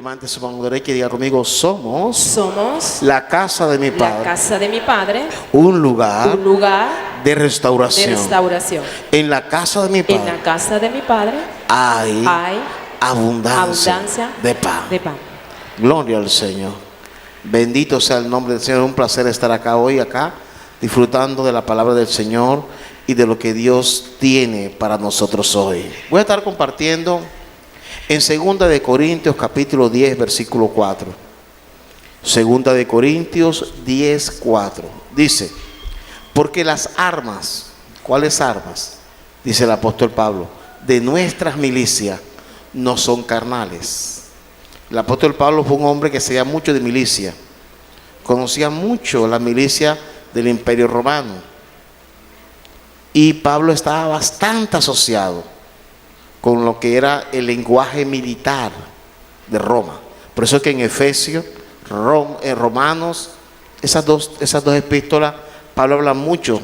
Levante su mano derecha y diga conmigo: Somos la casa de mi la Padre, casa de mi Padre, un lugar un lugar de de restauración. restauración. En la casa de mi En Padre la casa de mi Padre hay hay abundancia de pan. de pan. Gloria al Señor. Bendito sea el nombre del Señor. Un placer estar acá hoy, disfrutando de la palabra del Señor y de lo que Dios tiene para nosotros hoy. Voy a estar compartiendo en 2 de Corintios capítulo 10 versículo 4. 2 de Corintios 10, 4. Dice: porque las armas, ¿cuáles armas? Dice el apóstol Pablo, de nuestras milicias no son carnales. El apóstol Pablo fue un hombre que sabía mucho de milicia, conocía mucho la milicia del Imperio Romano, y Pablo estaba bastante asociado con lo que era el lenguaje militar de Roma. Por eso es que en Efesios, Romanos, esas dos epístolas, Pablo habla mucho,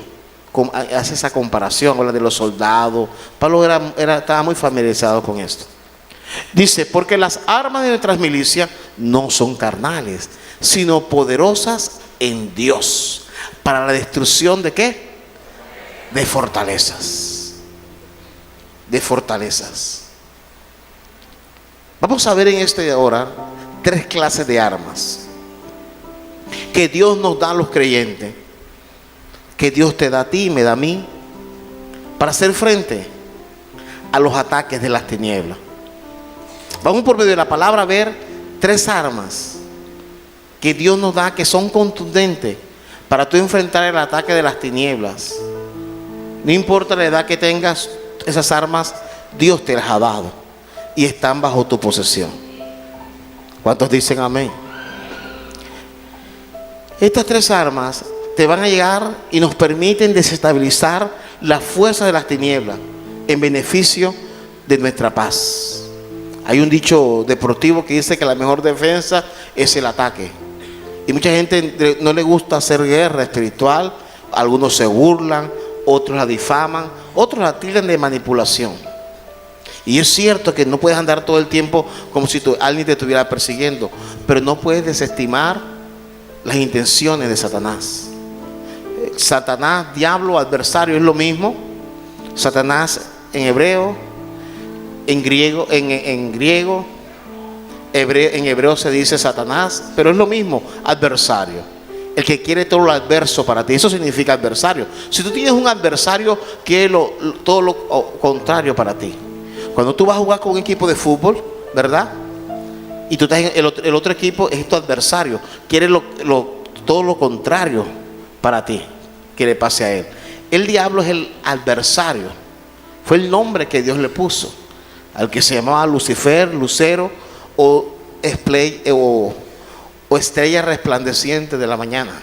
hace esa comparación, habla de los soldados. Pablo estaba muy familiarizado con esto. Dice: porque las armas de nuestras milicias no son carnales, sino poderosas en Dios, para la destrucción ¿de qué? De fortalezas. De fortalezas. Vamos a ver en esta hora 3 clases de armas que Dios nos da a los creyentes, que Dios te da a ti y me da a mí, para hacer frente a los ataques de las tinieblas. Vamos por medio de la palabra a ver 3 armas que Dios nos da, que son contundentes para tú enfrentar el ataque de las tinieblas. No importa la edad que tengas, esas armas Dios te las ha dado y están bajo tu posesión. ¿Cuántos dicen amén? Estas 3 armas te van a llegar y nos permiten desestabilizar la fuerza de las tinieblas en beneficio de nuestra paz. Hay un dicho deportivo que dice que la mejor defensa es el ataque. Y mucha gente no le gusta hacer guerra espiritual. Algunos se burlan, otros la difaman, otros la tildan de manipulación. Y es cierto que no puedes andar todo el tiempo como si alguien te estuviera persiguiendo, pero no puedes desestimar las intenciones de Satanás. Satanás, diablo, adversario, es lo mismo. Satanás en hebreo, en hebreo se dice Satanás, pero es lo mismo, adversario. El que quiere todo lo adverso para ti, eso significa adversario. Si tú tienes un adversario, quiere todo lo contrario para ti. Cuando tú vas a jugar con un equipo de fútbol, ¿verdad? Y tú estás en el otro equipo, es tu adversario, quiere todo lo contrario para ti, que le pase a él. El diablo es el adversario, fue el nombre que Dios le puso al que se llamaba Lucifer, Lucero o estrella resplandeciente de la mañana,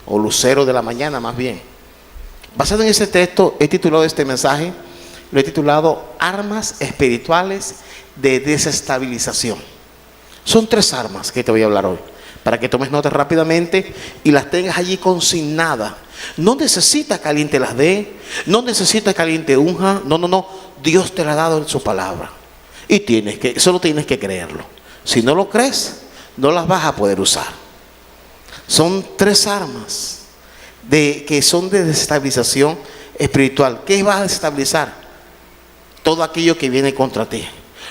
o lucero de la mañana más bien. Basado en ese texto, he titulado este mensaje, lo he titulado Armas Espirituales de Desestabilización. Son 3 armas que te voy a hablar hoy, para que tomes nota rápidamente y las tengas allí consignadas. No necesitas que alguien te las dé, no necesitas que alguien te unja, no. Dios te la ha dado en su palabra y solo tienes que creerlo. Si no lo crees, no las vas a poder usar. Son 3 armas que son de desestabilización espiritual. ¿Qué vas a desestabilizar? Todo aquello que viene contra ti.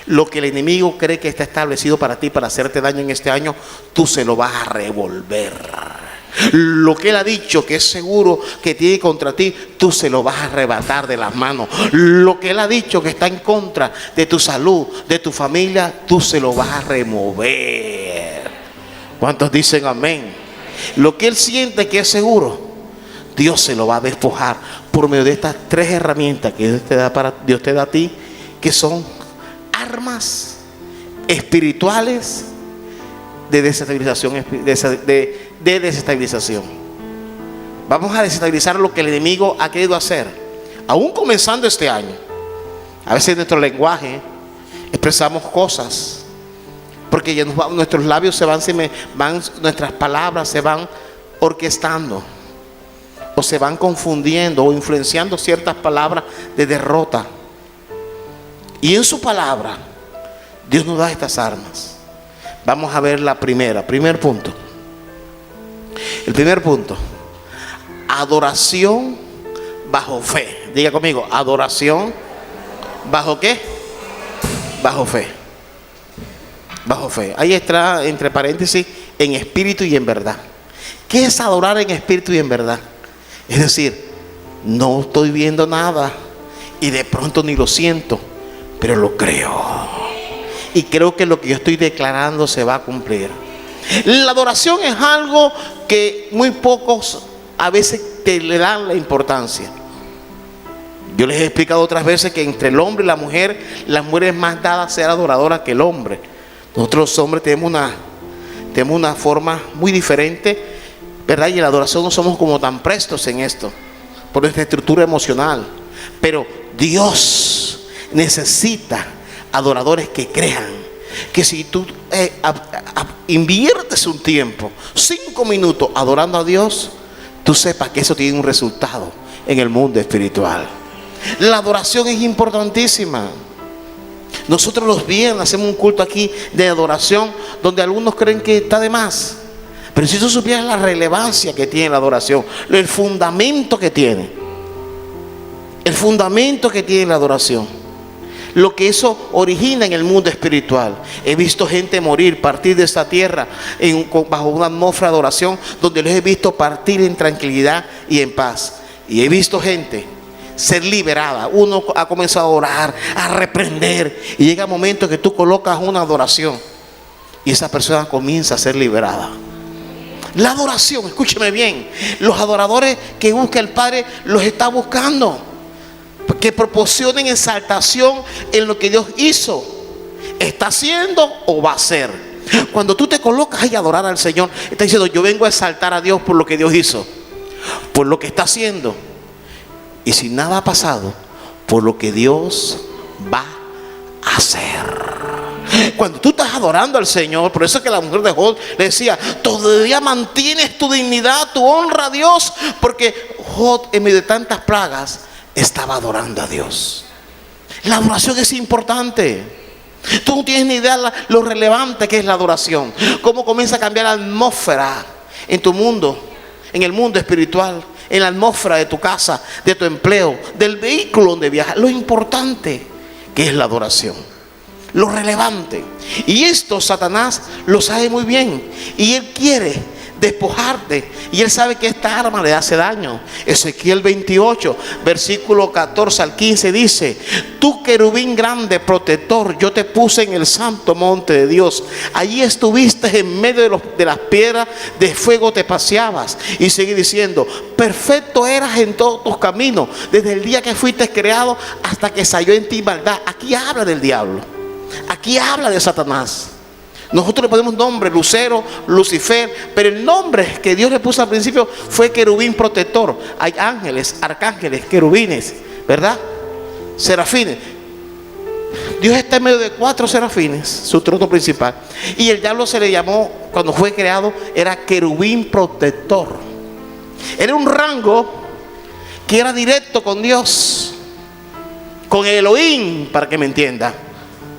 Lo que el enemigo cree que está establecido para ti, para hacerte daño en este año, tú se lo vas a revolver. Lo que él ha dicho que es seguro que tiene contra ti, tú se lo vas a arrebatar de las manos. Lo que él ha dicho que está en contra de tu salud, de tu familia, tú se lo vas a remover. ¿Cuántos dicen amén? Lo que él siente que es seguro, Dios se lo va a despojar por medio de estas 3 herramientas que Dios te da a ti, que son armas espirituales de desestabilización, de desestabilización. Vamos a desestabilizar lo que el enemigo ha querido hacer, aún comenzando este año. A veces en nuestro lenguaje expresamos cosas, porque ya nuestros labios nuestras palabras se van orquestando, o se van confundiendo, o influenciando ciertas palabras de derrota. Y en su palabra, Dios nos da estas armas Vamos a ver primer punto. El primer punto: adoración bajo fe. Diga conmigo, adoración bajo ¿qué? Bajo fe. Bajo fe. Ahí está entre paréntesis, en espíritu y en verdad. ¿Qué es adorar en espíritu y en verdad? Es decir, no estoy viendo nada y de pronto ni lo siento, pero lo creo. Y creo que lo que yo estoy declarando se va a cumplir. La adoración es algo que muy pocos a veces le dan la importancia. Yo les he explicado otras veces que entre el hombre y la mujer es más dada a ser adoradora que el hombre. Nosotros los hombres tenemos una forma muy diferente, ¿verdad? Y en la adoración no somos como tan prestos en esto, por nuestra estructura emocional. Pero Dios necesita adoradores que crean que si tú inviertes un tiempo, 5 minutos adorando a Dios, tú sepas que eso tiene un resultado en el mundo espiritual. La adoración es importantísima. Nosotros los viernes hacemos un culto aquí de adoración donde algunos creen que está de más. Pero si tú supieras la relevancia que tiene la adoración, el fundamento que tiene, la adoración, lo que eso origina en el mundo espiritual. He visto gente morir, partir de esta tierra bajo una atmósfera de adoración, donde los he visto partir en tranquilidad y en paz. Y he visto gente ser liberada. Uno ha comenzado a orar, a reprender, y llega un momento que tú colocas una adoración y esa persona comienza a ser liberada. La adoración, escúcheme bien, los adoradores que busca el Padre los está buscando, que proporcionen exaltación en lo que Dios hizo, está haciendo o va a hacer. Cuando tú te colocas ahí a adorar al Señor, está diciendo: yo vengo a exaltar a Dios por lo que Dios hizo, por lo que está haciendo, y si nada ha pasado, por lo que Dios va a hacer. Cuando tú estás adorando al Señor, por eso es que la mujer de Job le decía: todavía mantienes tu dignidad, tu honra a Dios, porque Job, en medio de tantas plagas, estaba adorando a Dios. La adoración es importante. Tú no tienes ni idea lo relevante que es la adoración, cómo comienza a cambiar la atmósfera en tu mundo, en el mundo espiritual, en la atmósfera de tu casa, de tu empleo, del vehículo donde viajas. Lo importante que es la adoración, lo relevante. Y esto Satanás lo sabe muy bien, y él quiere despojarte, y él sabe que esta arma le hace daño. Ezequiel 28 versículo 14 al 15 dice: tú, querubín grande, protector, yo te puse en el santo monte de Dios. Allí estuviste en medio de las piedras de fuego, te paseabas. Y sigue diciendo: perfecto eras en todos tus caminos, desde el día que fuiste creado hasta que salió en ti maldad. Aquí habla del diablo, aquí habla de Satanás. Nosotros le ponemos nombre: Lucero, Lucifer, pero el nombre que Dios le puso al principio fue querubín protector. Hay ángeles, arcángeles, querubines, ¿verdad? Serafines. Dios está en medio de 4 serafines, su trono principal. Y el diablo se le llamó, cuando fue creado, era querubín protector. Era un rango que era directo con Dios, con el Elohim, para que me entienda.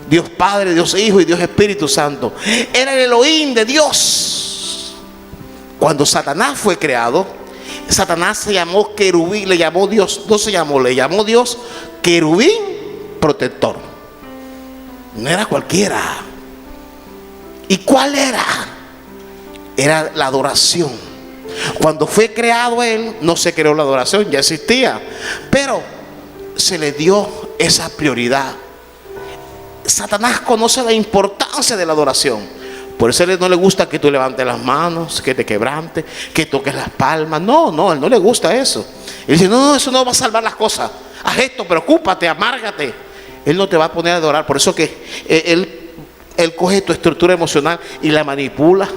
Dios Padre, Dios Hijo y Dios Espíritu Santo. Era el Elohim de Dios. Cuando Satanás fue creado, Satanás se llamó querubín, le llamó Dios, no se llamó, le llamó Dios querubín protector. No era cualquiera. ¿Y cuál era? Era la adoración. Cuando fue creado él, no se creó la adoración, ya existía, pero se le dio esa prioridad. Satanás conoce la importancia de la adoración. Por eso a él no le gusta que tú levantes las manos, que te quebrantes, que toques las palmas. No, a él no le gusta eso. Él dice: no, eso no va a salvar las cosas. Haz esto, preocúpate, amárgate. Él no te va a poner a adorar. Por eso que él coge tu estructura emocional y la manipula.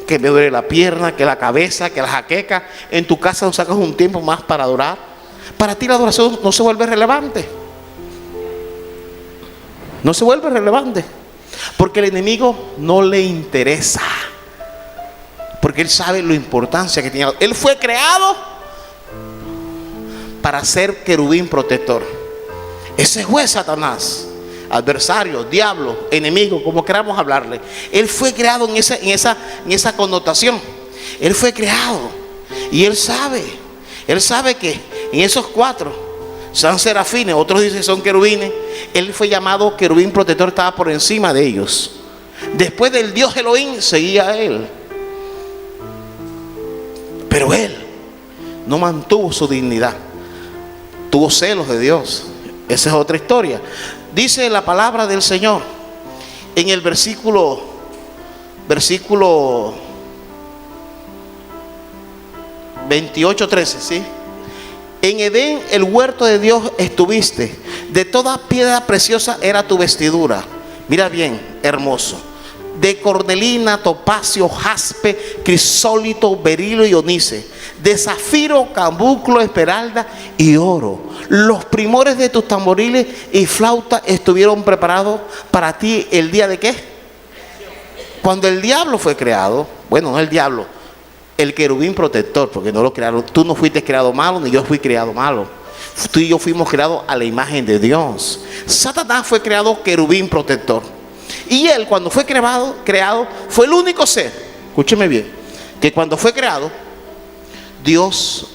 Que me duele la pierna, que la cabeza, que la jaqueca. En tu casa no sacas un tiempo más para adorar. Para ti la adoración no se vuelve relevante. No se vuelve relevante, porque el enemigo no le interesa, porque él sabe la importancia que tiene. Él fue creado para ser querubín protector. Ese fue Satanás. adversario, diablo, enemigo, como queramos hablarle. Él fue creado en esa connotación. Él fue creado. Y él sabe que en esos 4 son serafines, otros dicen que son querubines. Él fue llamado querubín protector, estaba por encima de ellos. Después del Dios Elohim seguía a él. Pero él no mantuvo su dignidad. Tuvo celos de Dios. Esa es otra historia. Dice la palabra del Señor en el versículo 28:13, ¿sí? En Edén, el huerto de Dios estuviste. De toda piedra preciosa era tu vestidura. Mira bien, hermoso. De cornelina, topacio, jaspe, crisólito, berilo y onice. De zafiro, carbunclo, esmeralda y oro. Los primores de tus tamboriles y flauta estuvieron preparados para ti el día de ¿qué? Cuando el diablo fue creado. Bueno, no el diablo, el querubín protector, porque no lo crearon. Tú no fuiste creado malo, ni yo fui creado malo. Tú y yo fuimos creados a la imagen de Dios. Satanás fue creado querubín protector. Y él, cuando fue creado, fue el único ser, escúcheme bien, que cuando fue creado, Dios,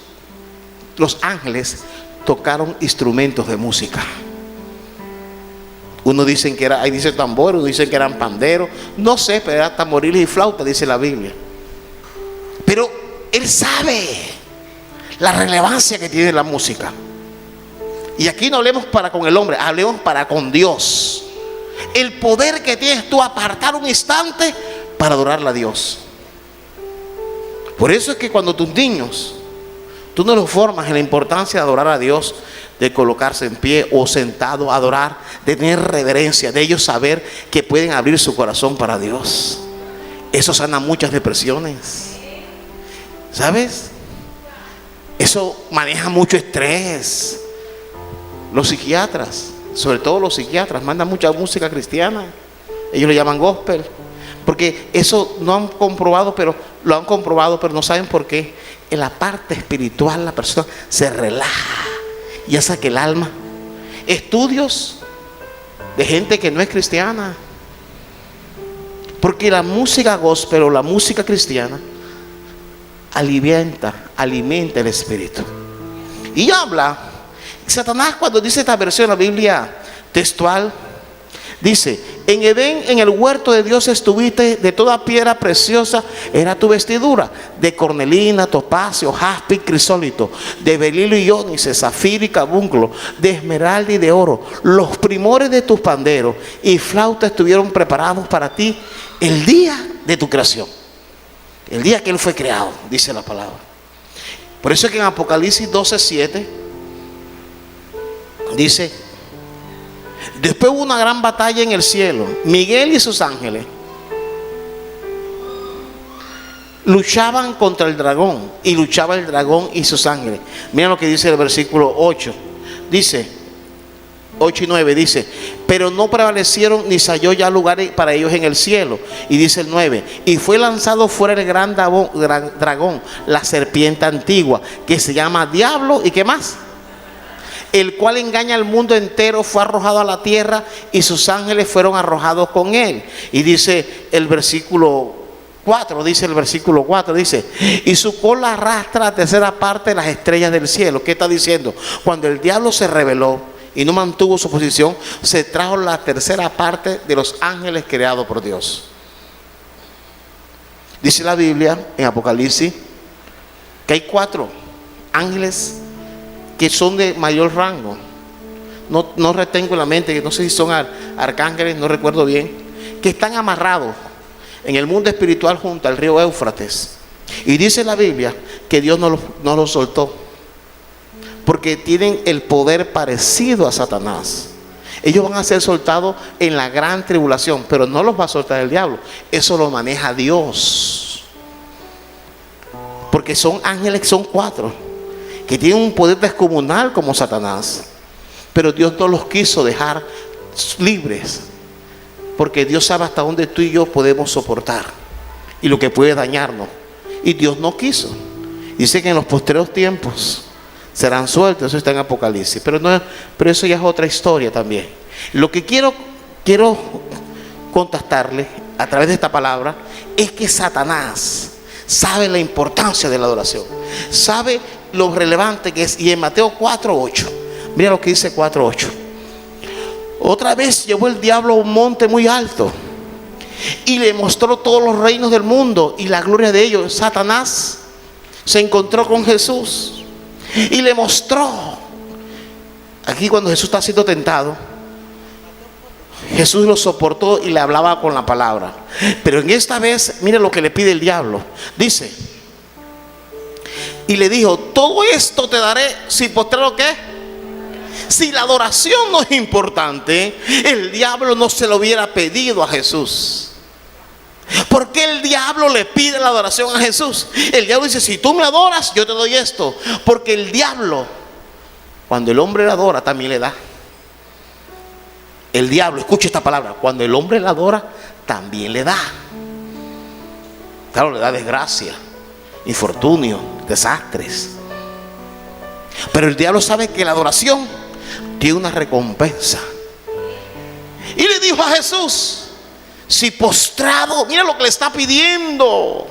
los ángeles tocaron instrumentos de música. Unos dicen que era, ahí dice tambor, unos dicen que eran panderos, no sé, pero eran tamboriles y flauta, dice la Biblia. Pero él sabe la relevancia que tiene la música. Y aquí no hablemos para con el hombre, hablemos para con Dios. El poder que tienes tú apartar un instante para adorar a Dios. Por eso es que cuando tus niños, tú no los formas en la importancia de adorar a Dios, de colocarse en pie o sentado a adorar, de tener reverencia, de ellos saber que pueden abrir su corazón para Dios. Eso sana muchas depresiones, ¿sabes? Eso maneja mucho estrés. Los psiquiatras, sobre todo los psiquiatras, mandan mucha música cristiana. Ellos le llaman gospel, porque eso no han comprobado, pero lo han comprobado, pero no saben por qué. En la parte espiritual la persona se relaja y hace que el alma. Estudios de gente que no es cristiana, porque la música gospel o la música cristiana alimenta el espíritu. Y habla Satanás, cuando dice esta versión de la Biblia textual, dice: en Edén, en el huerto de Dios estuviste, de toda piedra preciosa era tu vestidura, de cornelina, topacio, jaspe, crisólito, de berilo y ónice, zafiro y carbunclo, de esmeralda y de oro. Los primores de tus panderos y flauta estuvieron preparados para ti el día de tu creación, el día que él fue creado, dice la palabra. Por eso es que en Apocalipsis 12:7 dice: después hubo una gran batalla en el cielo. Miguel y sus ángeles luchaban contra el dragón, y luchaba el dragón y sus ángeles. Miren lo que dice el versículo 8. Dice 8 y 9, dice: pero no prevalecieron, ni se halló ya lugar para ellos en el cielo. Y dice el 9: y fue lanzado fuera el gran dragón, la serpiente antigua, que se llama Diablo, ¿y qué más? El cual engaña al mundo entero. Fue arrojado a la tierra, y sus ángeles fueron arrojados con él. Y dice el versículo 4, dice: y su cola arrastra la tercera parte de las estrellas del cielo. ¿Qué está diciendo? Cuando el diablo se rebeló y no mantuvo su posición, se trajo la tercera parte de los ángeles creados por Dios. Dice la Biblia en Apocalipsis que hay 4 ángeles que son de mayor rango. No retengo en la mente, que no sé si son arcángeles, no recuerdo bien, que están amarrados en el mundo espiritual junto al río Éufrates. Y dice la Biblia que Dios no los soltó, porque tienen el poder parecido a Satanás. Ellos van a ser soltados en la gran tribulación, pero no los va a soltar el diablo. Eso lo maneja Dios, porque son ángeles, son 4 que tienen un poder descomunal como Satanás, pero Dios no los quiso dejar libres, porque Dios sabe hasta dónde tú y yo podemos soportar y lo que puede dañarnos, y Dios no quiso. Dice que en los postreros tiempos serán sueltos. Eso está en Apocalipsis. Pero eso ya es otra historia también. Lo que quiero contestarle a través de esta palabra es que Satanás sabe la importancia de la adoración, sabe lo relevante que es. Y en Mateo 4:8, mira lo que dice 4:8. Otra vez llevó el diablo a un monte muy alto y le mostró todos los reinos del mundo y la gloria de ellos. Satanás se encontró con Jesús y le mostró. Aquí cuando Jesús está siendo tentado, Jesús lo soportó y le hablaba con la palabra. Pero en esta vez, mire lo que le pide el diablo. Dice, y le dijo: todo esto te daré si postrero, ¿qué? Si la adoración no es importante, el diablo no se lo hubiera pedido a Jesús. ¿Por qué el diablo le pide la adoración a Jesús? El diablo dice: si tú me adoras, yo te doy esto. Porque el diablo, cuando el hombre le adora, también le da. El diablo, escuche esta palabra, cuando el hombre le adora, también le da. Claro, le da desgracia, infortunio, desastres. Pero el diablo sabe que la adoración tiene una recompensa. Y le dijo a Jesús: si postrado, mira lo que le está pidiendo,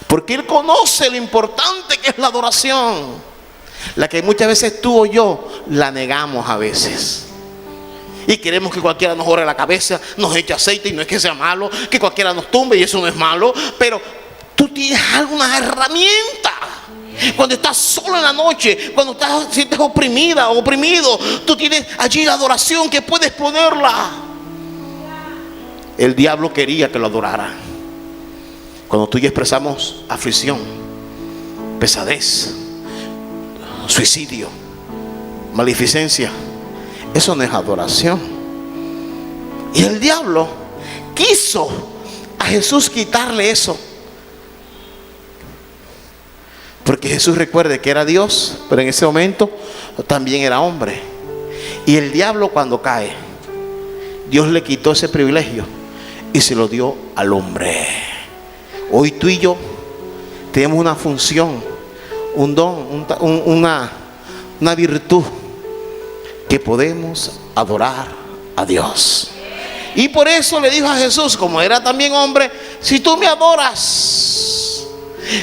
porque él conoce lo importante que es la adoración, la que muchas veces tú o yo la negamos a veces. Y queremos que cualquiera nos ore la cabeza, nos eche aceite, y no es que sea malo, que cualquiera nos tumbe, y eso no es malo. Pero tú tienes alguna herramienta. Cuando estás solo en la noche, cuando sientes oprimida o oprimido, tú tienes allí la adoración que puedes ponerla. El diablo quería que lo adorara. Cuando tú y yo expresamos aflicción, pesadez, suicidio, maleficencia, eso no es adoración. Y el diablo quiso a Jesús quitarle eso, porque Jesús, recuerde que era Dios, pero en ese momento también era hombre. Y el diablo, cuando cae, Dios le quitó ese privilegio y se lo dio al hombre. Hoy tú y yo tenemos una función, un don, una virtud, que podemos adorar a Dios. Y por eso le dijo a Jesús, como era también hombre: si tú me adoras.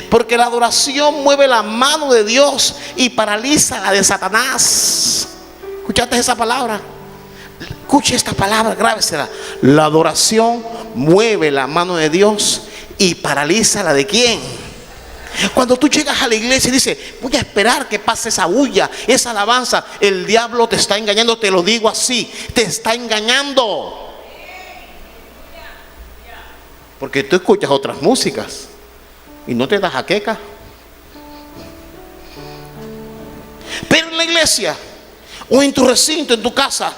Porque la adoración mueve la mano de Dios y paraliza la de Satanás. ¿Escuchaste esa palabra? Escuche esta palabra, grábesela. La adoración mueve la mano de Dios y paraliza la de ¿quién? Cuando tú llegas a la iglesia y dices: voy a esperar que pase esa bulla, esa alabanza, el diablo te está engañando. Te lo digo así, te está engañando. Porque tú escuchas otras músicas y no te da jaqueca. Pero en la iglesia o en tu recinto, en tu casa,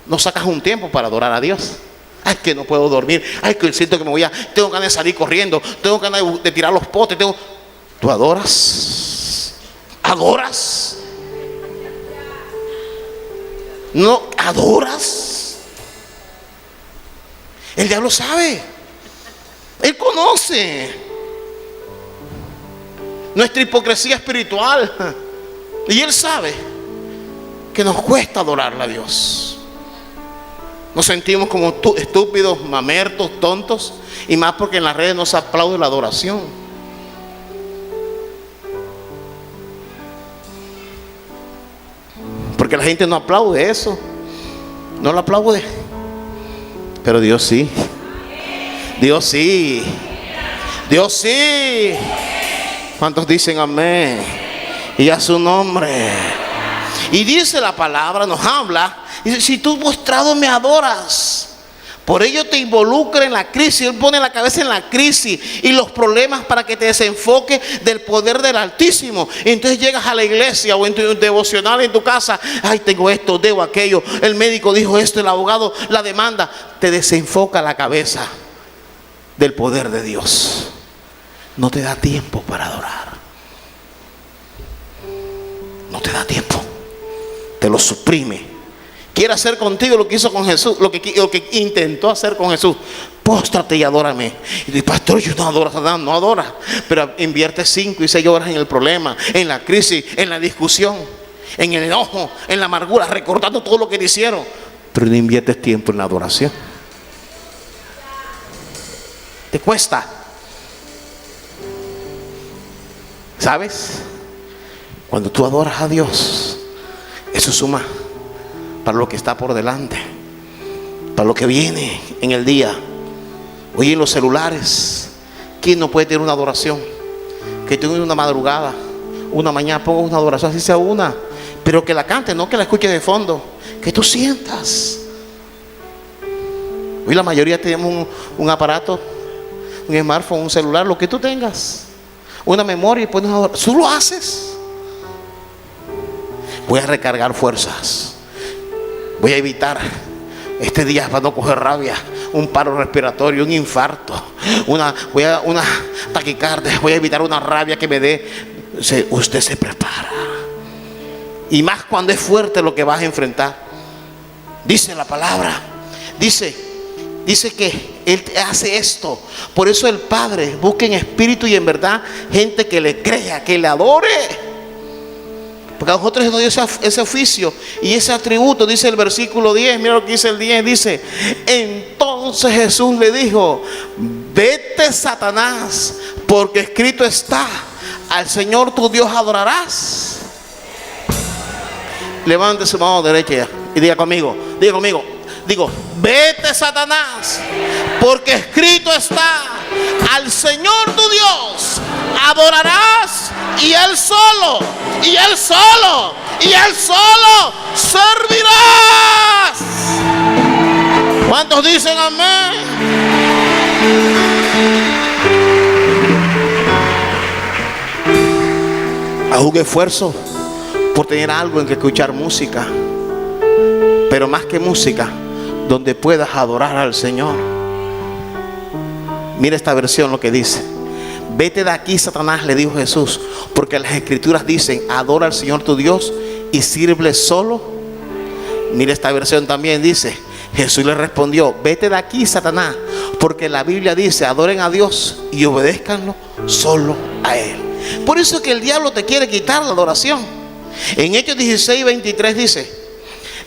no sacas un tiempo para adorar a Dios. Ay, que no puedo dormir. Ay, que siento que tengo ganas de salir corriendo. Tengo ganas de tirar los potes. ¿Tú adoras? ¿Adoras? ¿No adoras? El diablo sabe. Él conoce nuestra hipocresía espiritual. Y él sabe que nos cuesta adorarle a Dios. Nos sentimos como estúpidos, mamertos, tontos. Y más porque en las redes no se aplaude la adoración. Porque la gente no aplaude eso. No lo aplaude. Pero Dios sí. Dios sí. Dios sí. ¿Cuántos dicen amén? Y a su nombre. Y dice la palabra, nos habla. Dice: si tú postrado me adoras. Por ello te involucra en la crisis. Él pone la cabeza en la crisis y los problemas para que te desenfoque del poder del Altísimo. Y entonces llegas a la iglesia o en tu devocional en tu casa: ay, tengo esto, debo aquello, el médico dijo esto, el abogado, la demanda. Te desenfoca la cabeza del poder de Dios. No te da tiempo para adorar. No te da tiempo. Te lo suprime. Quiere hacer contigo lo que hizo con Jesús, lo que intentó hacer con Jesús. póstrate y adórame. Y dice, pastor, yo no adoro a Satanás. No adora, pero invierte 5 y 6 horas en el problema, en la crisis, en la discusión, en el enojo, en la amargura, recordando todo lo que te hicieron, pero no inviertes tiempo en la adoración. Te cuesta. ¿Sabes? Cuando tú adoras a Dios, eso suma para lo que está por delante, para lo que viene en el día. Hoy en los celulares, ¿quién no puede tener una adoración? Que tenga una madrugada, una mañana, ponga una adoración, así sea una, pero que la cante, no que la escuche de fondo, que tú sientas. Hoy la mayoría tenemos un aparato, un smartphone, un celular, lo que tú tengas, una memoria y pones una adoración. Tú lo haces. Voy a recargar fuerzas. Voy a evitar este día para no coger rabia, un paro respiratorio, un infarto, una taquicardia. Voy a evitar una rabia que me dé. Usted se prepara. Y más cuando es fuerte lo que vas a enfrentar. Dice la palabra. Dice que Él hace esto. Por eso el Padre busca en espíritu y en verdad gente que le crea, que le adore. Porque a nosotros nos dio ese oficio y ese atributo. Dice el versículo 10, mira lo que dice el 10, dice: entonces Jesús le dijo: vete, Satanás, porque escrito está, al Señor tu Dios adorarás. Levante su mano derecha y diga conmigo, digo, vete, Satanás, porque escrito está, al Señor tu Dios adorarás, y Él solo servirás. ¿Cuántos dicen amén? Haz un esfuerzo por tener algo en que escuchar música, pero más que música, donde puedas adorar al Señor. Mira esta versión lo que dice: vete de aquí, Satanás, le dijo Jesús, porque las escrituras dicen: adora al Señor tu Dios y sírvele solo. Mira esta versión también dice: Jesús le respondió: vete de aquí, Satanás, porque la Biblia dice: adoren a Dios y obedézcanlo solo a Él. Por eso es que el diablo te quiere quitar la adoración. En Hechos 16:23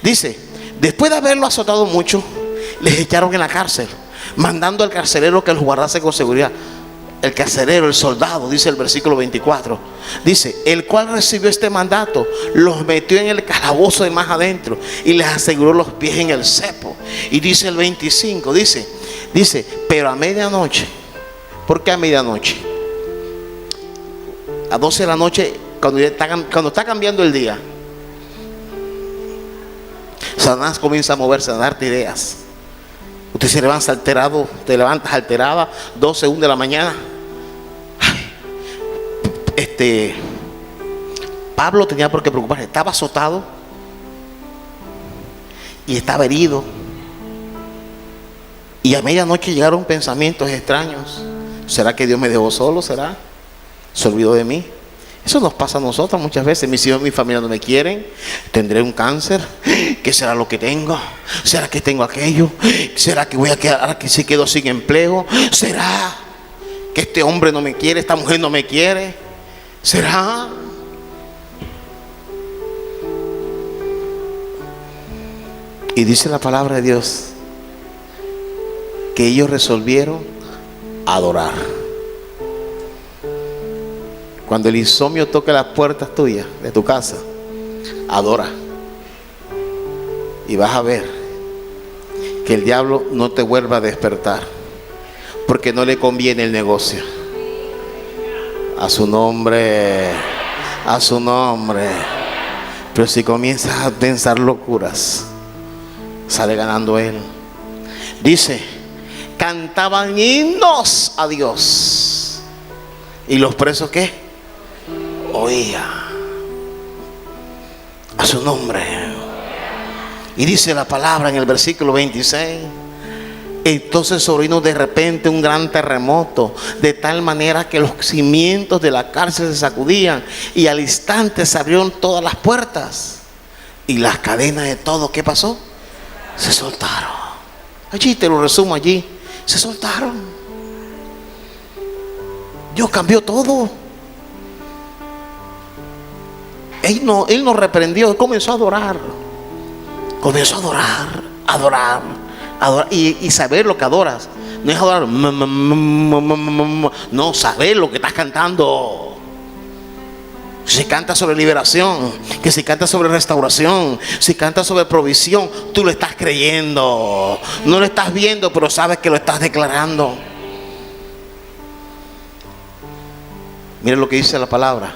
dice: después de haberlo azotado mucho, les echaron en la cárcel, mandando al carcelero que los guardase con seguridad. El carcelero, el soldado, dice el versículo 24, dice: el cual recibió este mandato, los metió en el calabozo de más adentro y les aseguró los pies en el cepo. Y dice el 25, dice, pero a medianoche. ¿Por qué a medianoche? A 12 de la noche, cuando está cambiando el día, Satanás comienza a moverse, a darte ideas. Usted se levanta alterado, te levantas alterada, 12, 1 de la mañana. Pablo tenía por qué preocuparse, estaba azotado y estaba herido. Y a medianoche llegaron pensamientos extraños. ¿Será que Dios me dejó solo? ¿Será? ¿Se olvidó de mí? Eso nos pasa a nosotros muchas veces. Mis hijos, mi familia no me quieren. Tendré un cáncer. ¿Qué será lo que tengo? ¿Será que tengo aquello? ¿Será que voy a quedar, ahora que se quedo sin empleo? ¿Será que este hombre no me quiere, esta mujer no me quiere? ¿Será? Y dice la palabra de Dios que ellos resolvieron adorar. Cuando el insomnio toque las puertas tuyas, de tu casa, adora. Y vas a ver que el diablo no te vuelva a despertar, porque no le conviene el negocio. A su nombre, a su nombre. Pero si comienzas a pensar locuras, sale ganando él. Dice: cantaban himnos a Dios. ¿Y los presos qué? Oía a su nombre. Y dice la palabra en el versículo 26: entonces sobrevino de repente un gran terremoto, de tal manera que los cimientos de la cárcel se sacudían, y al instante se abrieron todas las puertas, y las cadenas de todo, ¿qué pasó? Se soltaron. Allí te lo resumo allí. Se soltaron. Dios cambió todo. Él no reprendió, él comenzó a adorar. Comenzó a adorar, adorar, adorar. Y saber lo que adoras. No es adorar, no, saber lo que estás cantando. Si canta sobre liberación, que si canta sobre restauración, si canta sobre provisión, tú lo estás creyendo. No lo estás viendo, pero sabes que lo estás declarando. Mira lo que dice la palabra.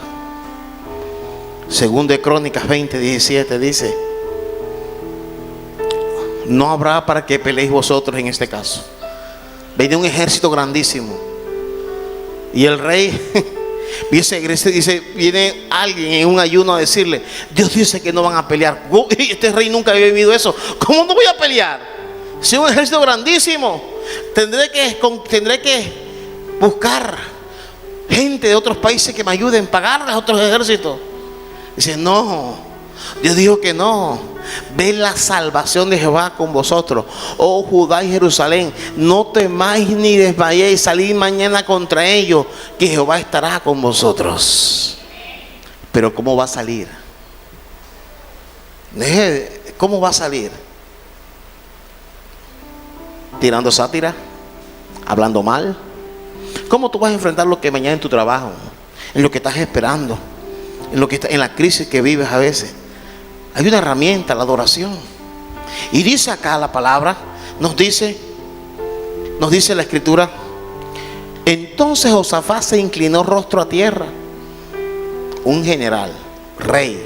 Según de Crónicas 20:17 dice: no habrá para que peleéis vosotros en este caso. Viene un ejército grandísimo. Y el rey dice, viene alguien en un ayuno a decirle: Dios dice que no van a pelear. Este rey nunca había vivido eso. ¿Cómo no voy a pelear? Si es un ejército grandísimo, tendré que buscar gente de otros países que me ayuden a pagar a otros ejércitos. Dice: no, Dios dijo que no. Ve la salvación de Jehová con vosotros, oh Judá y Jerusalén. No temáis ni desmayéis. Salid mañana contra ellos, que Jehová estará con vosotros. Pero ¿cómo va a salir? ¿Cómo va a salir? Tirando sátira, hablando mal. ¿Cómo tú vas a enfrentar lo que mañana en tu trabajo, en lo que estás esperando, en la crisis que vives a veces? Hay una herramienta, la adoración. Y dice acá la palabra, nos dice la escritura: entonces Josafat se inclinó rostro a tierra, un general, rey,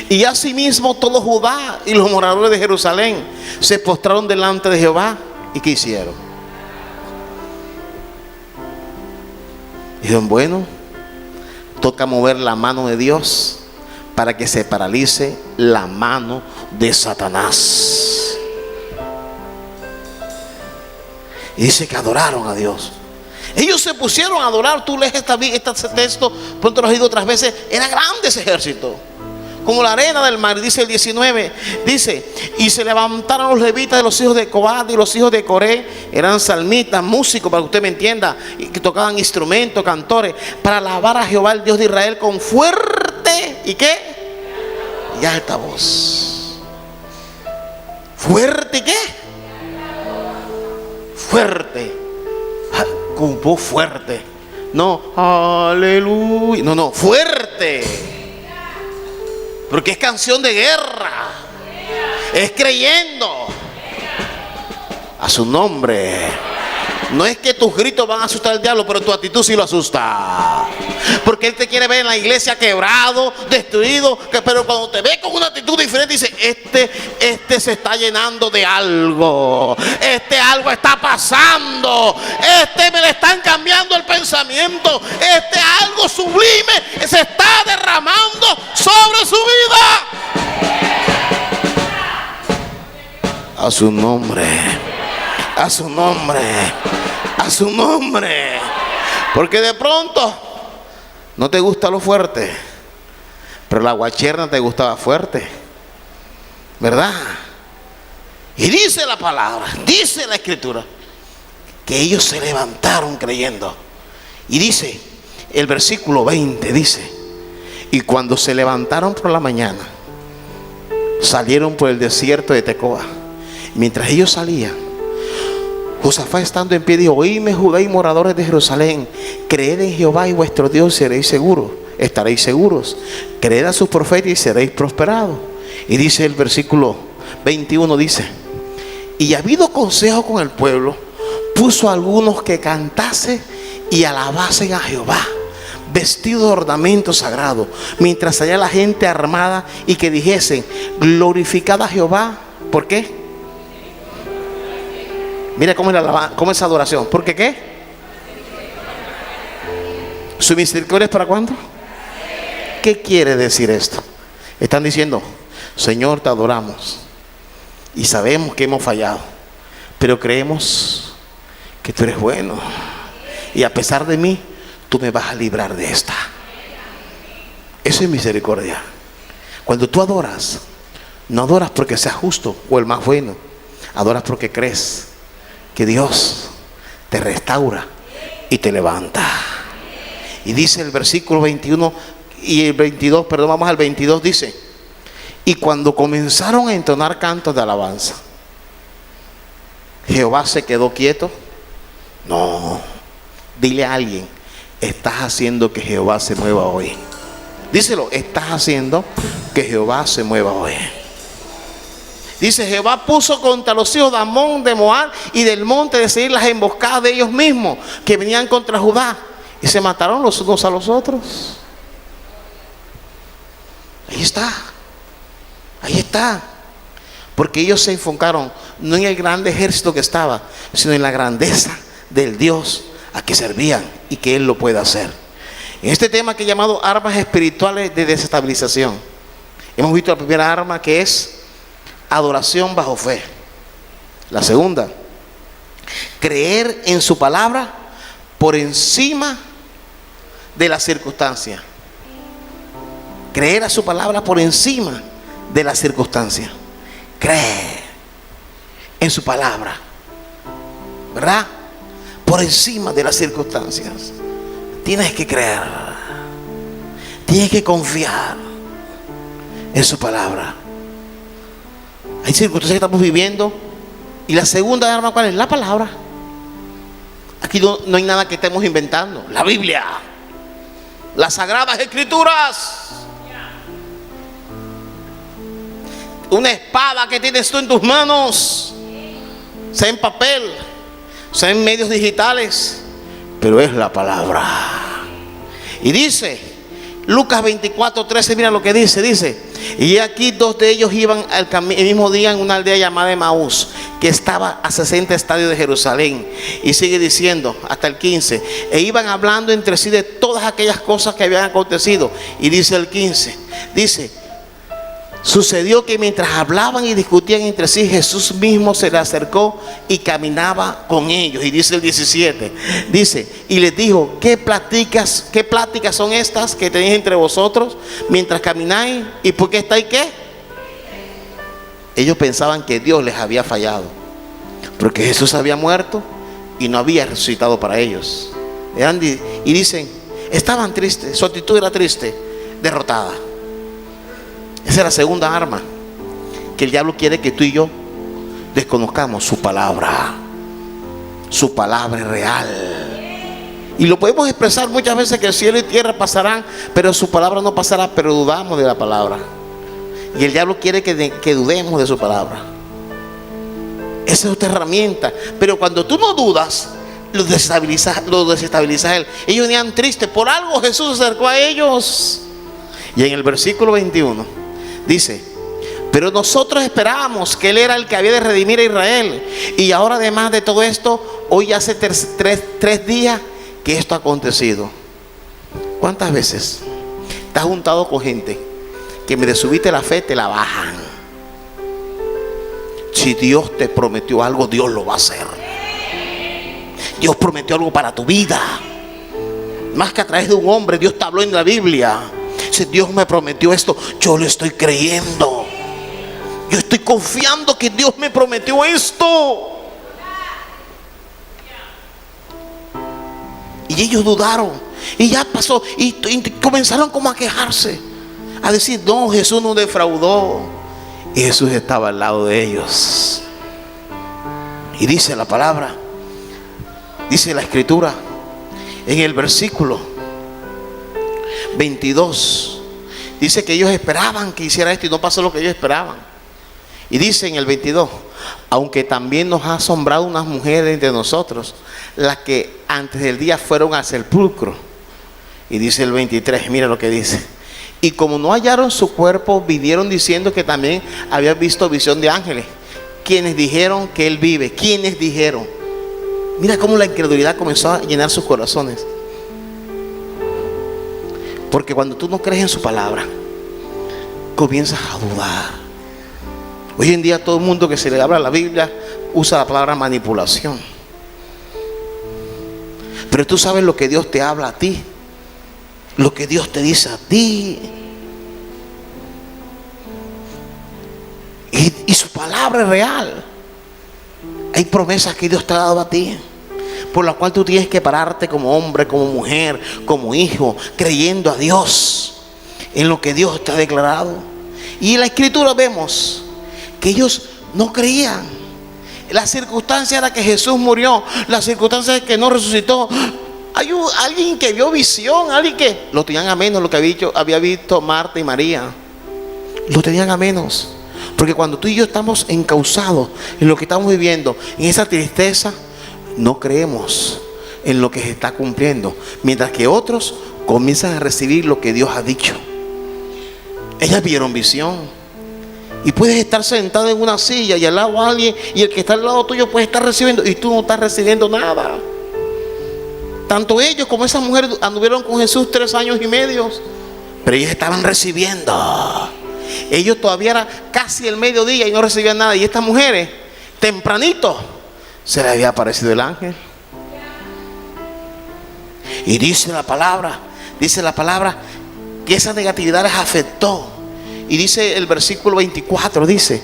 y asimismo todo Judá y los moradores de Jerusalén se postraron delante de Jehová. ¿Y qué hicieron? Dijeron: bueno, toca mover la mano de Dios para que se paralice la mano de Satanás. Y dice que adoraron a Dios. Ellos se pusieron a adorar. Tú lees este texto, pronto lo has oído otras veces. Era grande ese ejército, como la arena del mar. Dice el 19, dice: y se levantaron los levitas de los hijos de Coat y los hijos de Coré. Eran salmistas, músicos, para que usted me entienda, y que tocaban instrumentos, cantores, para alabar a Jehová, el Dios de Israel, con fuerte, ¿y qué? Y alta voz. ¿Fuerte qué? Fuerte. Con voz fuerte. No, aleluya. No, fuerte. Porque es canción de guerra. Es creyendo a su nombre. No es que tus gritos van a asustar al diablo, pero tu actitud sí lo asusta. Porque él te quiere ver en la iglesia quebrado, destruido. Pero cuando te ve con una actitud diferente, dice: este se está llenando de algo. Algo está pasando. Me le están cambiando el pensamiento. Algo sublime se está derramando sobre su vida. A su nombre. A su nombre. A su nombre. Porque de pronto no te gusta lo fuerte, pero la guacherna te gustaba fuerte, ¿verdad? Y dice la palabra, dice la escritura, que ellos se levantaron creyendo. Y dice el versículo 20, dice: y cuando se levantaron por la mañana, salieron por el desierto de Tecoa. Mientras ellos salían, Josafat estando en pie dijo: oídme Judá y moradores de Jerusalén, creed en Jehová y vuestro Dios, seréis seguros, estaréis seguros. Creed a sus profetas y seréis prosperados. Y dice el versículo 21, dice: y habido consejo con el pueblo, puso a algunos que cantasen y alabasen a Jehová, vestidos de ornamentos sagrados, mientras allá la gente armada, y que dijesen: glorificad a Jehová. ¿Por qué? Mira cómo es la adoración. ¿Por qué? ¿Su misericordia es para cuándo? ¿Qué quiere decir esto? Están diciendo: Señor, te adoramos y sabemos que hemos fallado, pero creemos que tú eres bueno, y a pesar de mí, tú me vas a librar de esta. Eso es misericordia. Cuando tú adoras, no adoras porque seas justo o el más bueno. Adoras porque crees que Dios te restaura y te levanta. Y dice el versículo 21 y el 22, perdón, vamos al 22, dice: y cuando comenzaron a entonar cantos de alabanza, Jehová se quedó quieto. No, dile a alguien: estás haciendo que Jehová se mueva hoy. Díselo: estás haciendo que Jehová se mueva hoy. Dice: Jehová puso contra los hijos de Amón, de Moab y del monte de Seir las emboscadas de ellos mismos que venían contra Judá, y se mataron los unos a los otros. Ahí está. Ahí está. Porque ellos se enfocaron no en el grande ejército que estaba, sino en la grandeza del Dios a que servían y que Él lo puede hacer. En este tema que he llamado armas espirituales de desestabilización, hemos visto la primera arma, que es adoración bajo fe. La segunda, creer en su palabra por encima de las circunstancias. Creer a su palabra por encima de las circunstancias. Cree en su palabra, ¿verdad? Por encima de las circunstancias. Tienes que creer, tienes que confiar en su palabra. Hay circunstancias que estamos viviendo, y la segunda arma, ¿cuál es? La palabra. Aquí no hay nada que estemos inventando. La Biblia, las Sagradas Escrituras. Una espada que tienes tú en tus manos, sea en papel, sea en medios digitales, pero es la palabra. Y dice Lucas 24:13, mira lo que dice: y aquí dos de ellos iban el mismo día en una aldea llamada Emaús, que estaba a 60 estadios de Jerusalén. Y sigue diciendo hasta el 15: e iban hablando entre sí de todas aquellas cosas que habían acontecido. Y dice el 15, dice: sucedió que mientras hablaban y discutían entre sí, Jesús mismo se le acercó y caminaba con ellos. Y dice el 17, dice: y les dijo: ¿qué pláticas son estas que tenéis entre vosotros mientras camináis? ¿Y por qué estáis qué? Ellos pensaban que Dios les había fallado, porque Jesús había muerto y no había resucitado para ellos. Y dicen, estaban tristes, su actitud era triste, derrotada. Esa es la segunda arma que el diablo quiere que tú y yo desconozcamos: su palabra. Su palabra es real. Y lo podemos expresar muchas veces, que el cielo y tierra pasarán, pero su palabra no pasará. Pero dudamos de la palabra, y el diablo quiere que dudemos de su palabra. Esa es otra herramienta. Pero cuando tú no dudas, lo desestabilizas él. Ellos venían tristes, por algo Jesús se acercó a ellos. Y en el versículo 21 dice: pero nosotros esperábamos que Él era el que había de redimir a Israel. Y ahora, además de todo esto, hoy hace tres días que esto ha acontecido. ¿Cuántas veces te has juntado con gente que me desubite la fe, te la bajan? Si Dios te prometió algo, Dios lo va a hacer. Dios prometió algo para tu vida. Más que a través de un hombre, Dios te habló en la Biblia. Si Dios me prometió esto, yo lo estoy creyendo. Yo estoy confiando que Dios me prometió esto. Y ellos dudaron, y ya pasó, y comenzaron como a quejarse, a decir: no, Jesús nos defraudó. Y Jesús estaba al lado de ellos. Y dice la palabra, dice la escritura, en el versículo 22, dice que ellos esperaban que hiciera esto y no pasó lo que ellos esperaban. Y dice en el 22: aunque también nos ha asombrado unas mujeres entre nosotros, las que antes del día fueron al sepulcro. Y dice el 23, mira lo que dice: y como no hallaron su cuerpo, vinieron diciendo que también habían visto visión de ángeles, quienes dijeron que Él vive. ¿Quiénes dijeron? Mira cómo la incredulidad comenzó a llenar sus corazones. Porque cuando tú no crees en su palabra, comienzas a dudar. Hoy en día todo el mundo que se le habla la Biblia usa la palabra manipulación. Pero tú sabes lo que Dios te habla a ti, lo que Dios te dice a ti. Y su palabra es real. Hay promesas que Dios te ha dado a ti. por la cual tú tienes que pararte como hombre, como mujer, como hijo, creyendo a Dios, en lo que Dios te ha declarado. Y en la Escritura vemos que ellos no creían. La circunstancia era que Jesús murió, la circunstancia es que no resucitó. Hay alguien que vio visión, alguien que lo tenían a menos lo que había visto Marta y María. Lo tenían a menos. Porque cuando tú y yo estamos encausados en lo que estamos viviendo, en esa tristeza, no creemos en lo que se está cumpliendo. Mientras que otros comienzan a recibir lo que Dios ha dicho. Ellas vieron visión. Y puedes estar sentado en una silla y al lado alguien, y el que está al lado tuyo puede estar recibiendo, y tú no estás recibiendo nada. Tanto ellos como esa mujer anduvieron con Jesús 3 años y medio, pero ellos estaban recibiendo. Ellos todavía era casi el mediodía y no recibían nada. Y estas mujeres, tempranito, se les había aparecido el ángel. Y dice la palabra que esa negatividad les afectó. Y dice el versículo 24, dice: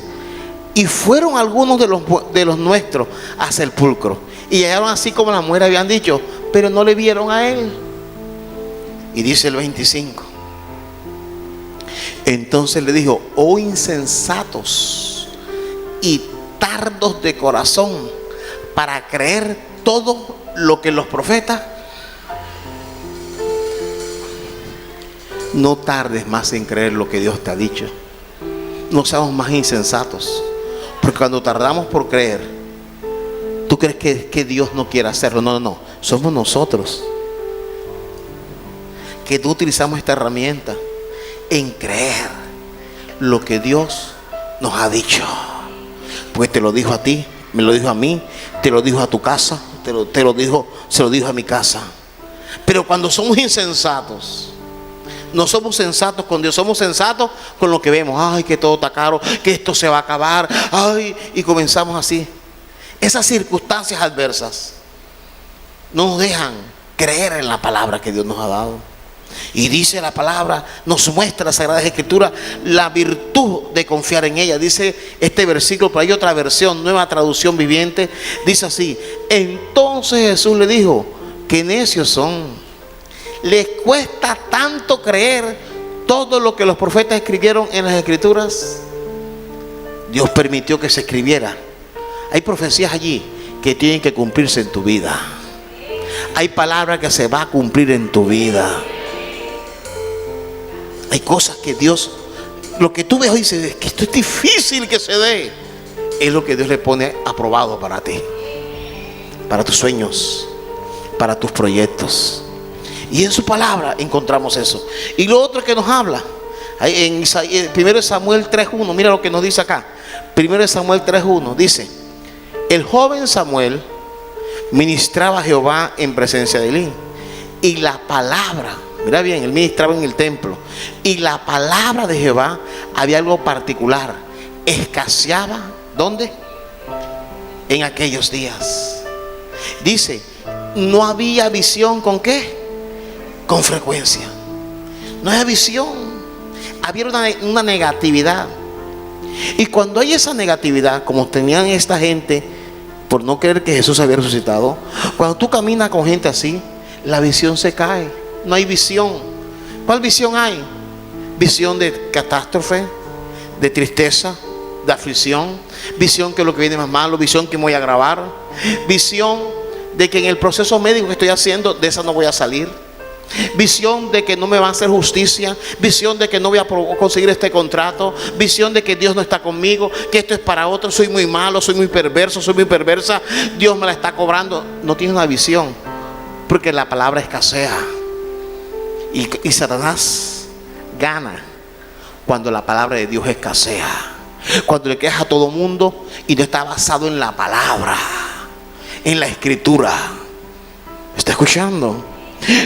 y fueron algunos de los nuestros a sepulcro, y hallaron así como las mujeres habían dicho, pero no le vieron a él. Y dice el 25: entonces le dijo: oh insensatos y tardos de corazón para creer todo lo que los profetas. No tardes más en creer lo que Dios te ha dicho. No seamos más insensatos, porque cuando tardamos por creer, tú crees que Dios no quiere hacerlo. No, somos nosotros que no utilizamos esta herramienta en creer lo que Dios nos ha dicho. Pues te lo dijo a ti, me lo dijo a mí, te lo dijo a tu casa, se lo dijo a mi casa. Pero cuando somos insensatos, no somos sensatos con Dios, somos sensatos con lo que vemos. Ay, que todo está caro, que esto se va a acabar. Ay, y comenzamos así. Esas circunstancias adversas no nos dejan creer en la palabra que Dios nos ha dado. Y dice la palabra, nos muestra la Sagrada Escritura la virtud de confiar en ella. Dice este versículo, pero hay otra versión, Nueva Traducción Viviente, dice así: entonces Jesús le dijo, qué necios son, les cuesta tanto creer todo lo que los profetas escribieron en las Escrituras. Dios permitió que se escribiera. Hay profecías allí que tienen que cumplirse en tu vida. Hay palabras que se va a cumplir en tu vida. Hay cosas que Dios, lo que tú ves hoy, dices que esto es difícil que se dé, es lo que Dios le pone aprobado para ti, para tus sueños, para tus proyectos. Y en su palabra encontramos eso. Y lo otro que nos habla en 1 Samuel 3:1, mira lo que nos dice acá. 1 Samuel 3:1 dice: el joven Samuel ministraba a Jehová en presencia de Elí, y la palabra, mira bien, él ministraba en el templo, y la palabra de Jehová, había algo particular, escaseaba. ¿Dónde? En aquellos días. Dice, no había visión. ¿Con qué? Con frecuencia. No había visión. Había una negatividad. Y cuando hay esa negatividad, como tenían esta gente por no creer que Jesús había resucitado, cuando tú caminas con gente así, la visión se cae. No hay visión. ¿Cuál visión hay? Visión de catástrofe, de tristeza, de aflicción. Visión que lo que viene más malo. Visión que me voy a agravar. Visión de que en el proceso médico que estoy haciendo, de esa no voy a salir. Visión de que no me va a hacer justicia. Visión de que no voy a conseguir este contrato. Visión de que Dios no está conmigo, que esto es para otros. Soy muy malo, soy muy perverso, soy muy perversa. Dios me la está cobrando. No tienes una visión, porque la palabra escasea. Y Satanás gana cuando la palabra de Dios escasea. Cuando le quejas a todo mundo y no está basado en la palabra, en la Escritura. ¿Está escuchando?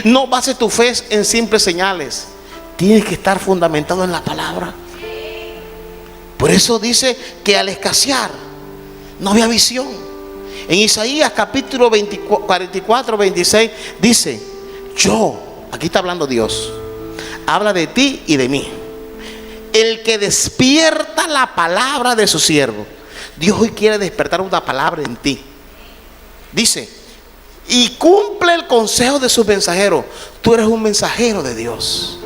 No bases tu fe en simples señales. Tienes que estar fundamentado en la palabra. Por eso dice que al escasear no había visión. En Isaías capítulo 44, 26 dice: yo, aquí está hablando Dios, habla de ti y de mí, el que despierta la palabra de su siervo. Dios hoy quiere despertar una palabra en ti. Dice, y cumple el consejo de sus mensajeros. Tú eres un mensajero de Dios.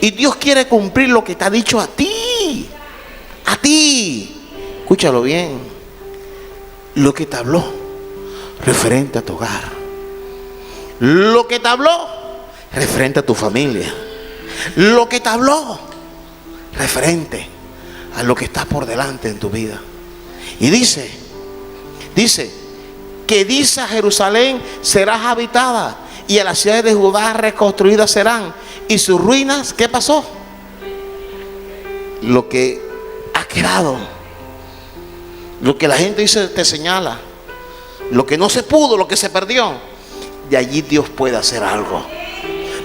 Y Dios quiere cumplir lo que te ha dicho a ti. A ti. Escúchalo bien. Lo que te habló referente a tu hogar. Lo que te habló referente a tu familia. Lo que te habló referente a lo que está por delante en tu vida. Y dice que dice a Jerusalén serás habitada y a las ciudades de Judá reconstruidas serán, y sus ruinas, ¿qué pasó? Lo que ha quedado, lo que la gente dice te señala, lo que no se pudo, lo que se perdió, de allí Dios puede hacer algo.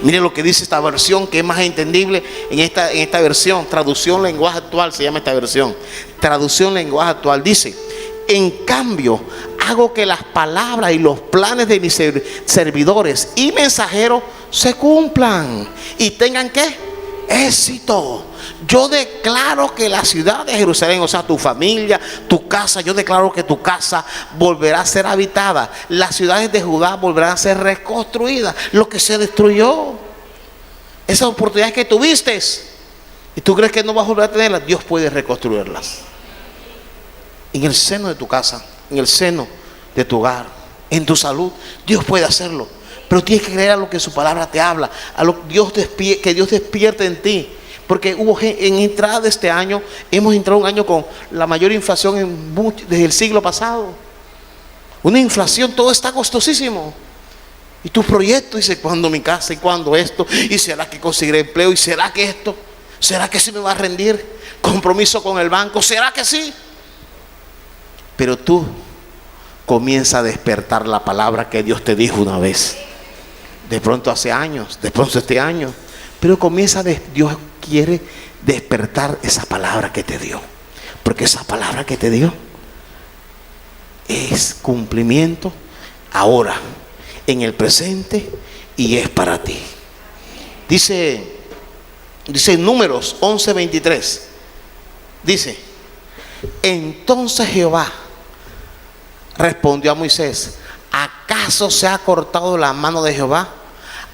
Mire lo que dice esta versión, que es más entendible en esta versión. Traducción lenguaje actual se llama esta versión. Traducción lenguaje actual. Dice: en cambio, hago que las palabras y los planes de mis servidores y mensajeros se cumplan y tengan ¿qué? Éxito. Yo declaro que la ciudad de Jerusalén, o sea, tu familia, tu casa, yo declaro que tu casa volverá a ser habitada. Las ciudades de Judá volverán a ser reconstruidas. Lo que se destruyó, esas oportunidades que tuviste y tú crees que no vas a volver a tenerlas, Dios puede reconstruirlas. En el seno de tu casa, en el seno de tu hogar, en tu salud, Dios puede hacerlo. Pero tienes que creer a lo que su palabra te habla, a lo que Dios despierte en ti. Porque en entrada de este año, hemos entrado un año con la mayor inflación desde el siglo pasado. Una inflación, todo está costosísimo. Y tus proyectos, dice, ¿cuándo mi casa? ¿Y cuándo esto? ¿Y será que conseguiré empleo? ¿Y será que esto? ¿Será que sí me va a rendir? ¿Compromiso con el banco? ¿Será que sí? Pero tú comienza a despertar la palabra que Dios te dijo una vez. De pronto hace años, de pronto este año. Pero Dios quiere despertar esa palabra que te dio. Porque esa palabra que te dio es cumplimiento ahora, en el presente, y es para ti. Dice Números 11:23. Dice: entonces Jehová respondió a Moisés: ¿acaso se ha cortado la mano de Jehová?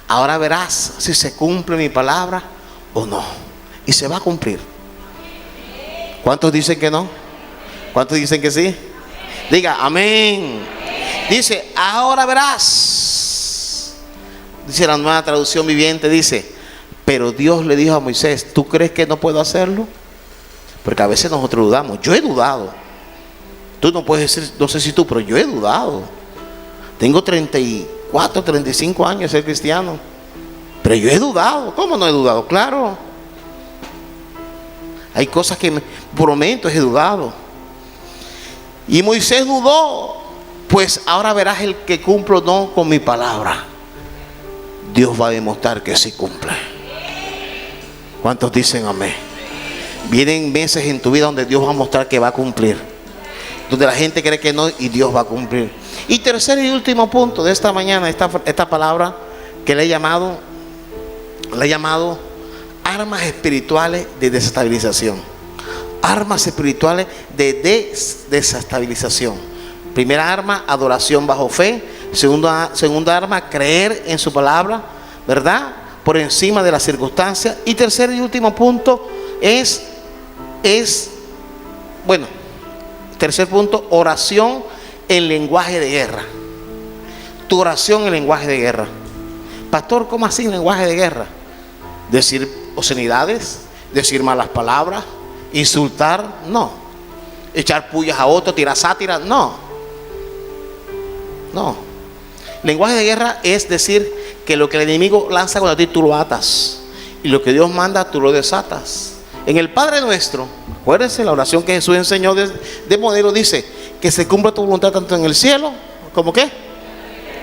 Ahora verás si se cumple mi palabra o no. Y se va a cumplir. ¿Cuántos dicen que no? ¿Cuántos dicen que sí? Diga amén. Dice: ahora verás. Dice la Nueva Traducción Viviente, dice: pero Dios le dijo a Moisés: ¿tú crees que no puedo hacerlo? Porque a veces nosotros dudamos. Yo he dudado. Tú no puedes decir, no sé si tú, pero yo he dudado. Tengo 34, 35 años de ser cristiano, pero yo he dudado. ¿Cómo no he dudado? Claro. Hay cosas que por momentos he dudado. Y Moisés dudó. Pues ahora verás el que cumplo o no con mi palabra. Dios va a demostrar que sí cumple. ¿Cuántos dicen amén? Vienen meses en tu vida donde Dios va a mostrar que va a cumplir, donde la gente cree que no y Dios va a cumplir. Y tercer y último punto de esta mañana, esta palabra que le he llamado armas espirituales de desestabilización. Armas espirituales de desestabilización. Primera arma, adoración bajo fe. Segunda arma, creer en su palabra, ¿verdad? Por encima de las circunstancias. Y tercer y último punto tercer punto, oración en lenguaje de guerra. Tu oración en lenguaje de guerra. Pastor, ¿cómo así en lenguaje de guerra? Decir obscenidades, decir malas palabras, insultar, no. Echar pullas a otro, tirar sátiras, no. Lenguaje de guerra es decir que lo que el enemigo lanza contra ti, tú lo atas, y lo que Dios manda, tú lo desatas. En el Padre Nuestro, acuérdense la oración que Jesús enseñó de modelo, dice que se cumpla tu voluntad tanto en el cielo como ¿qué?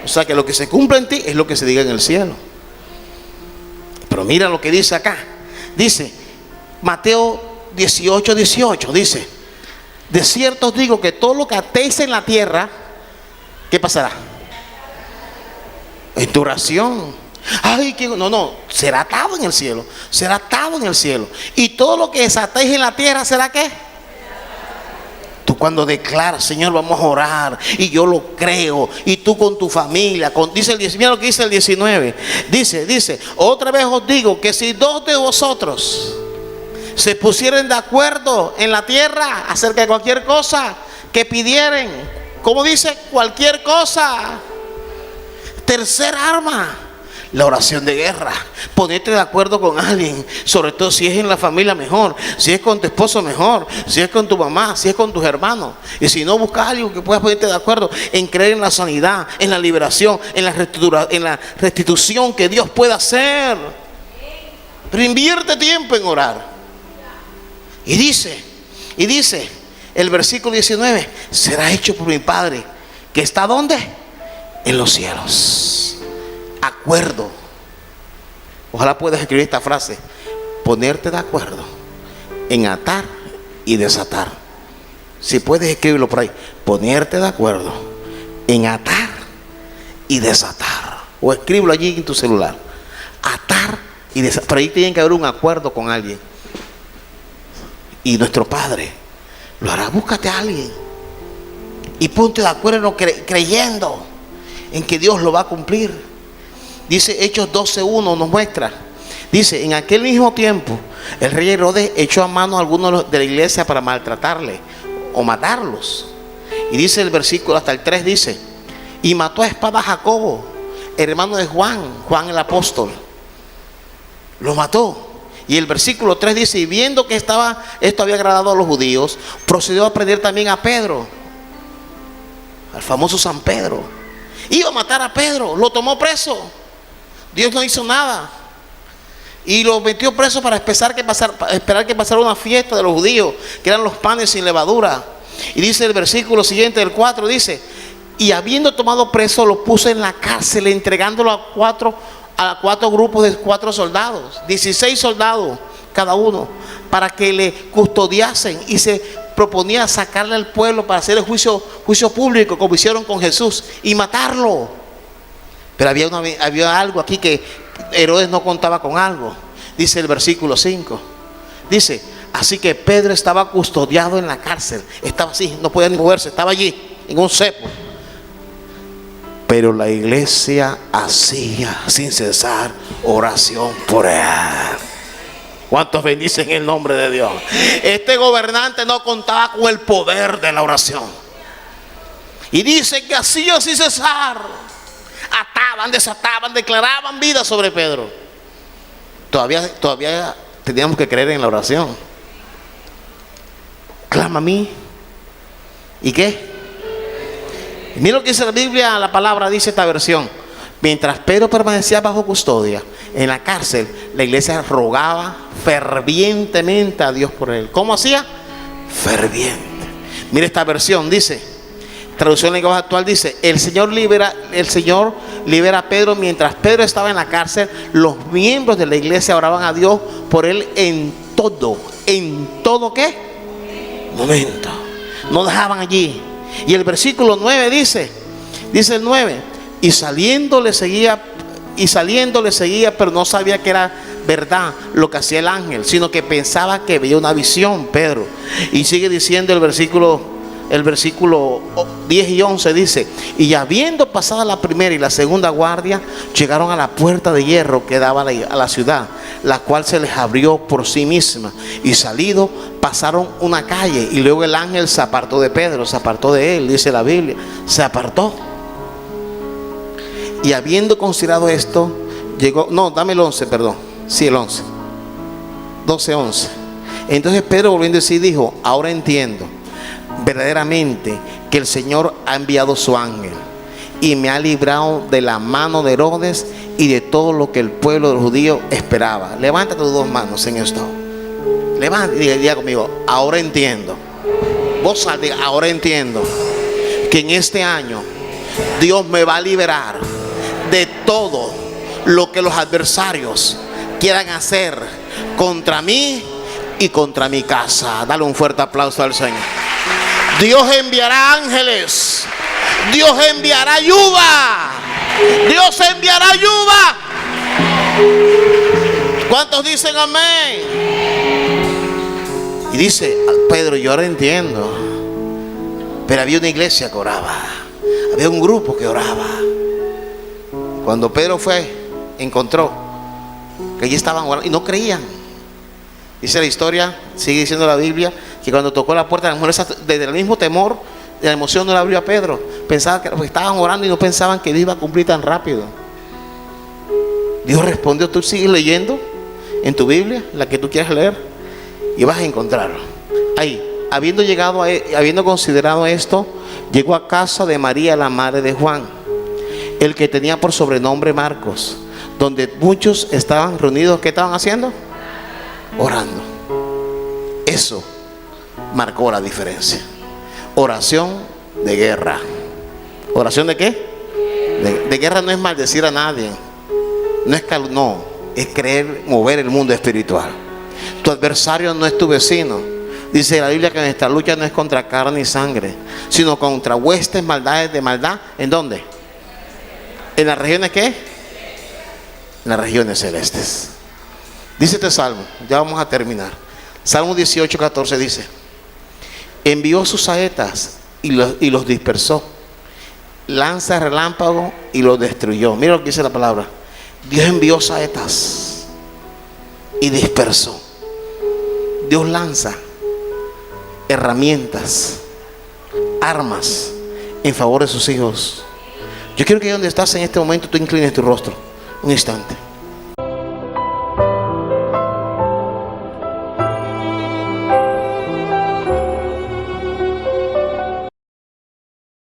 O sea, que lo que se cumple en ti es lo que se diga en el cielo. Pero mira lo que dice acá. Dice Mateo 18:18, dice: de cierto os digo que todo lo que atéis en la tierra, ¿qué pasará? En tu oración. Ay, que no, será atado en el cielo. Será atado en el cielo. Y todo lo que desatéis en la tierra, ¿será qué? Cuando declaras, Señor, vamos a orar, y yo lo creo, y tú con tu familia, dice el 19, mira lo que dice el 19, dice, otra vez os digo que si dos de vosotros se pusieren de acuerdo en la tierra acerca de cualquier cosa que pidieren, como dice, cualquier cosa. Tercer arma, la oración de guerra. Ponerte de acuerdo con alguien, sobre todo si es en la familia, mejor. Si es con tu esposo, mejor. Si es con tu mamá, si es con tus hermanos. Y si no, busca algo que puedas ponerte de acuerdo en creer en la sanidad, en la liberación, en la restitución que Dios pueda hacer. Pero invierte tiempo en orar. Y dice el versículo 19: será hecho por mi Padre que está ¿dónde? En los cielos. Acuerdo. Ojalá puedas escribir esta frase: ponerte de acuerdo en atar y desatar. Si puedes escribirlo por ahí: ponerte de acuerdo en atar y desatar. O escríbelo allí en tu celular: atar y desatar. Por ahí tiene que haber un acuerdo con alguien. Y nuestro Padre lo hará. Búscate a alguien y ponte de acuerdo creyendo en que Dios lo va a cumplir. Dice Hechos 12:1, nos muestra. Dice: en aquel mismo tiempo el rey Herodes echó a mano a algunos de la iglesia para maltratarle o matarlos. Y dice el versículo hasta el 3, dice: y mató a espada a Jacobo, hermano de Juan el apóstol. Lo mató. Y el versículo 3 dice: y viendo que esto había agradado a los judíos, procedió a prender también a Pedro, al famoso San Pedro. Iba a matar a Pedro, lo tomó preso. Dios no hizo nada. Y lo metió preso para esperar que pasara una fiesta de los judíos, que eran los panes sin levadura. Y dice el versículo siguiente, el 4, dice: y habiendo tomado preso, lo puso en la cárcel, entregándolo a cuatro grupos de 4 soldados, 16 soldados cada uno, para que le custodiasen. Y se proponía sacarle al pueblo para hacer el juicio público, como hicieron con Jesús, y matarlo. Pero había algo aquí, que Herodes no contaba con algo. Dice el versículo 5, dice: así que Pedro estaba custodiado en la cárcel, estaba así, no podía ni moverse, estaba allí en un cepo. Pero la iglesia hacía sin cesar oración por él. ¿Cuántos bendicen el nombre de Dios? Este gobernante no contaba con el poder de la oración. Y dice que hacía sin cesar. Ataban, desataban, declaraban vida sobre Pedro. Todavía teníamos que creer en la oración. Clama a mí. ¿Y qué? Mira lo que dice la Biblia, la palabra dice esta versión: mientras Pedro permanecía bajo custodia en la cárcel, la iglesia rogaba fervientemente a Dios por él. ¿Cómo hacía? Ferviente. Mira esta versión, dice, traducción en lenguaje actual, dice: el Señor libera a Pedro. Mientras Pedro estaba en la cárcel, los miembros de la iglesia oraban a Dios por él en todo ¿qué? Momento. No dejaban allí. Y el versículo 9 dice el 9: y saliendo le seguía, pero no sabía que era verdad lo que hacía el ángel, sino que pensaba que veía una visión, Pedro. Y sigue diciendo el versículo 10 y 11, dice: y habiendo pasado la primera y la segunda guardia, llegaron a la puerta de hierro que daba a la ciudad, la cual se les abrió por sí misma, y salido pasaron una calle, y luego el ángel se apartó de Pedro, se apartó de él, dice la Biblia, se apartó. Y habiendo considerado esto, llegó, no, dame el 11, perdón, sí, el 11, 12:11. Entonces Pedro, volviendo a sí, dijo: ahora entiendo verdaderamente que el Señor ha enviado su ángel y me ha librado de la mano de Herodes y de todo lo que el pueblo de los judíos esperaba. Levanta tus 2 manos en esto. Levanta y diga conmigo: ahora entiendo. Vos diga: ahora entiendo que en este año Dios me va a liberar de todo lo que los adversarios quieran hacer contra mí y contra mi casa. Dale un fuerte aplauso al Señor. Dios enviará ángeles. Dios enviará ayuda. Dios enviará ayuda. ¿Cuántos dicen amén? Y dice Pedro: yo ahora entiendo Pero había una iglesia que oraba. Había un grupo que oraba. Cuando Pedro fue, encontró que allí estaban orando y no creían. Dice la historia, sigue diciendo la Biblia, que cuando tocó la puerta, las mujeres, desde el mismo temor, de la emoción, no la abrió a Pedro. Pensaban que estaban orando y no pensaban que Dios iba a cumplir tan rápido. Dios respondió. Tú sigues leyendo en tu Biblia, la que tú quieras leer, y vas a encontrarlo. Ahí, habiendo considerado esto, llegó a casa de María, la madre de Juan, el que tenía por sobrenombre Marcos, donde muchos estaban reunidos. ¿Qué estaban haciendo? Orando. Eso marcó la diferencia. Oración de guerra. ¿Oración de qué? De guerra. No es maldecir a nadie, no es no, es creer, mover el mundo espiritual. Tu adversario no es tu vecino. Dice la Biblia que nuestra lucha no es contra carne y sangre, sino contra huestes, maldades de maldad. ¿En dónde? ¿En las regiones qué? En las regiones celestes. Dice este salmo, ya vamos a terminar. Salmo 18:14 dice: envió sus saetas y los dispersó, lanza relámpago y los destruyó. Mira lo que dice la palabra. Dios envió saetas y dispersó. Dios lanza herramientas, armas en favor de sus hijos. Yo quiero que donde estás en este momento tú inclines tu rostro un instante.